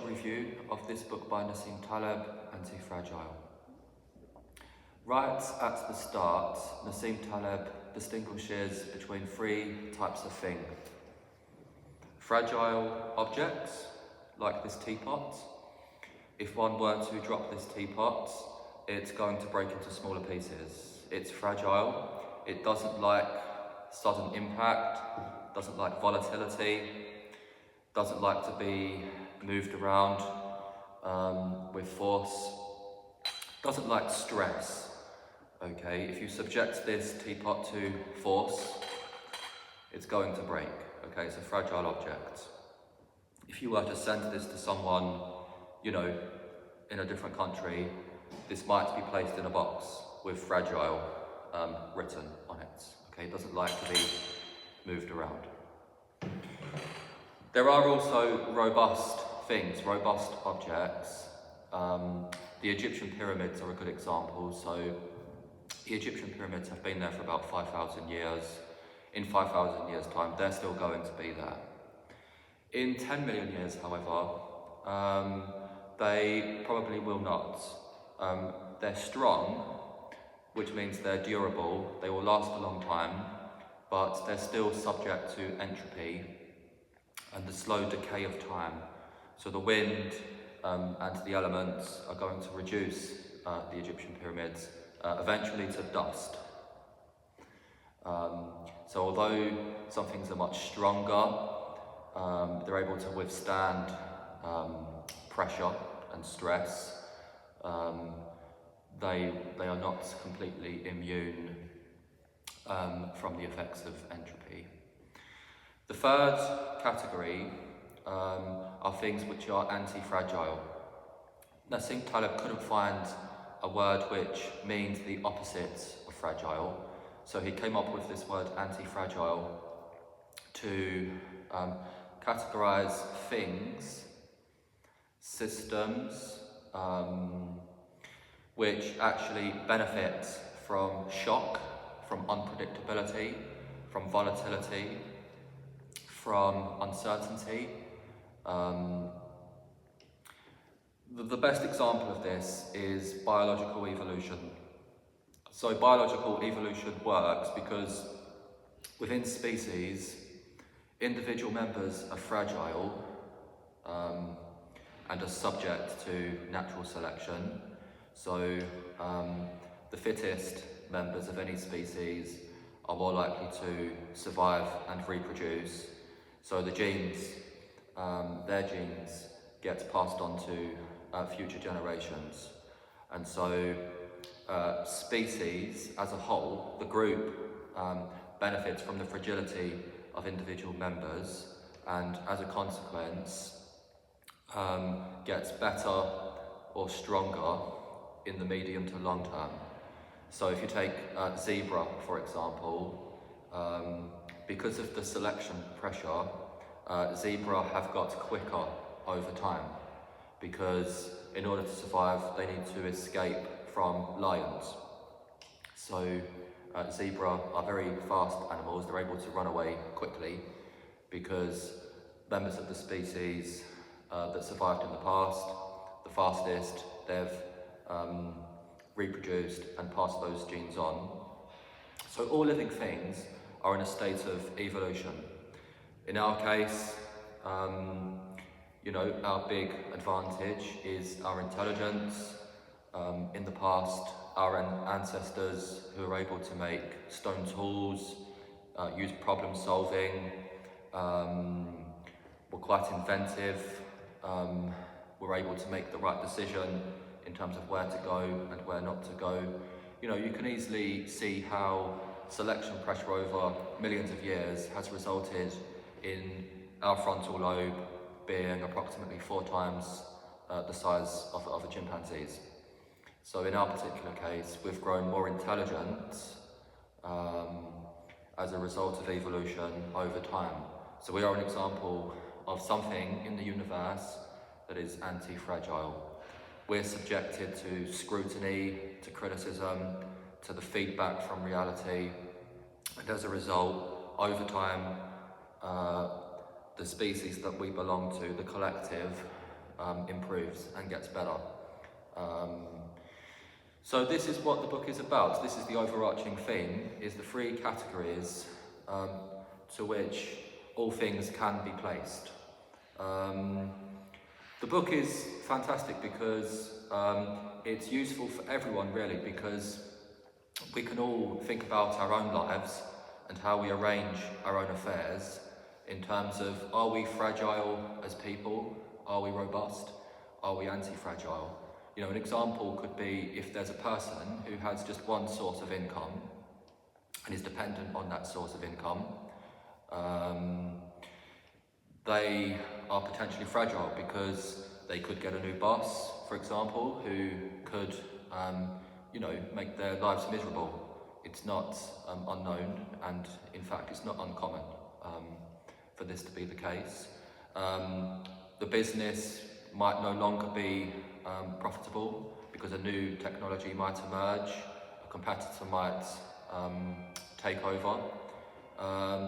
short review of this book by Nassim Taleb, Antifragile. Right at the start, Nassim Taleb distinguishes between three types of thing. Fragile objects, like this teapot. If one were to drop this teapot, it's going to break into smaller pieces. It's fragile, it doesn't like sudden impact, doesn't like volatility, doesn't like to be moved around with force, doesn't like stress. Okay, if you subject this teapot to force, it's going to break. Okay, it's a fragile object. If you were to send this to someone, in a different country, this might be placed in a box with fragile written on it. Okay, it doesn't like to be moved around. There are also robust things, robust objects. The Egyptian pyramids are a good example. So the Egyptian pyramids have been there for about 5,000 years. In 5,000 years' time, they're still going to be there. In 10 million years, however, they probably will not. They're strong, which means they're durable, they will last a long time, but they're still subject to entropy and the slow decay of time. So the wind and the elements are going to reduce the Egyptian pyramids eventually to dust. So although some things are much stronger, they're able to withstand pressure and stress. They are not completely immune from the effects of entropy. The third category are things which are anti-fragile. Nassim Taleb couldn't find a word which means the opposite of fragile, so he came up with this word anti-fragile to categorize things, systems, which actually benefit from shock, from unpredictability, from volatility, from uncertainty. The best example of this is biological evolution. So biological evolution works because within species, individual members are fragile and are subject to natural selection. So the fittest members of any species are more likely to survive and reproduce. So the genes, their genes, get passed on to future generations. And so species as a whole, the group, benefits from the fragility of individual members, and as a consequence gets better or stronger in the medium to long term. So if you take zebra, for example, because of the selection pressure, zebra have got quicker over time, because in order to survive, they need to escape from lions. So zebra are very fast animals. They're able to run away quickly because members of the species that survived in the past, the fastest, they've reproduced and passed those genes on. So all living things are in a state of evolution. In our case, our big advantage is our intelligence. In the past, our ancestors who were able to make stone tools, use problem solving, were quite inventive, were able to make the right decision in terms of where to go and where not to go. You can easily see how selection pressure over millions of years has resulted in our frontal lobe being approximately 4 times the size of a chimpanzee's. So in our particular case, we've grown more intelligent as a result of evolution over time. So we are an example of something in the universe that is anti-fragile. We're subjected to scrutiny, to criticism, to the feedback from reality, and as a result, over time, the species that we belong to, the collective, improves and gets better. So this is what the book is about. This is the overarching theme, is the three categories to which all things can be placed. The book is fantastic because it's useful for everyone really, because we can all think about our own lives and how we arrange our own affairs in terms of, are we fragile as people? Are we robust? Are we anti-fragile? You know, an example could be if there's a person who has just one source of income and is dependent on that source of income, they are potentially fragile because they could get a new boss, for example, who could, make their lives miserable. It's not unknown, and in fact, it's not uncommon for this to be the case. The business might no longer be profitable because a new technology might emerge, a competitor might take over,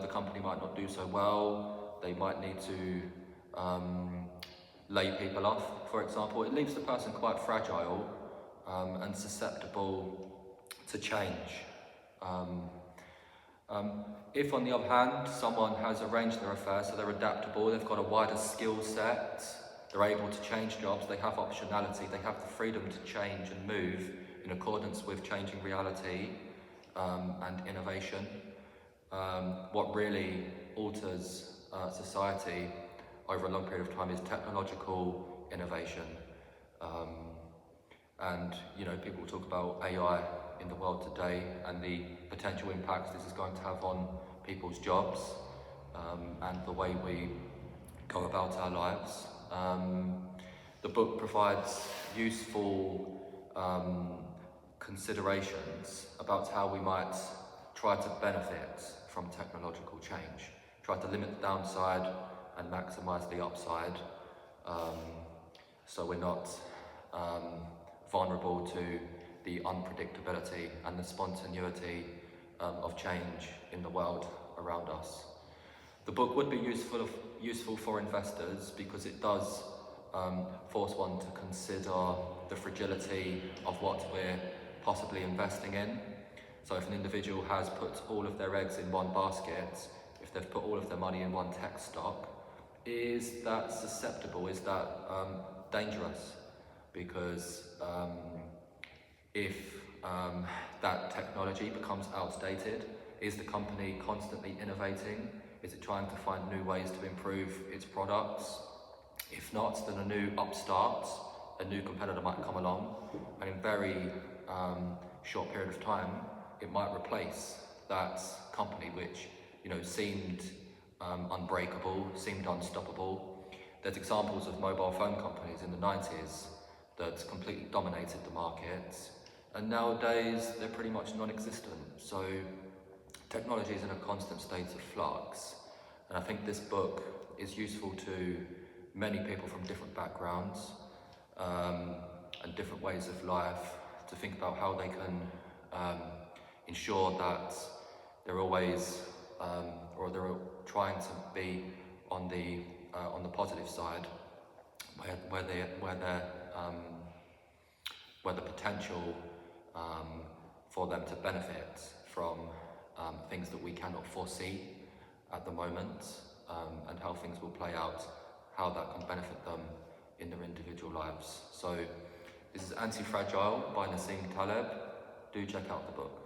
the company might not do so well, they might need to lay people off, for example. It leaves the person quite fragile and susceptible to change. If, on the other hand, someone has arranged their affairs so they're adaptable, they've got a wider skill set, they're able to change jobs, they have optionality, they have the freedom to change and move in accordance with changing reality and innovation. What really alters society over a long period of time is technological innovation. And people talk about AI in the world today and the potential impacts this is going to have on people's jobs and the way we go about our lives. The book provides useful considerations about how we might try to benefit from technological change, try to limit the downside and maximise the upside, so we're not vulnerable to the unpredictability and the spontaneity of change in the world around us. The book would be useful for investors because it does force one to consider the fragility of what we're possibly investing in. So if an individual has put all of their eggs in one basket, if they've put all of their money in one tech stock, is that susceptible? Is that dangerous? Because if that technology becomes outdated, is the company constantly innovating? Is it trying to find new ways to improve its products? If not, then a new upstart, a new competitor might come along, and in very short period of time, it might replace that company which seemed unbreakable, seemed unstoppable. There's examples of mobile phone companies in the 90s that completely dominated the market, and nowadays they're pretty much non-existent. So technology is in a constant state of flux, and I think this book is useful to many people from different backgrounds and different ways of life to think about how they can ensure that they're always or they're trying to be on the positive side, where the potential for them to benefit from things that we cannot foresee at the moment, and how things will play out, how that can benefit them in their individual lives. So this is Antifragile by Nassim Taleb. Do check out the book.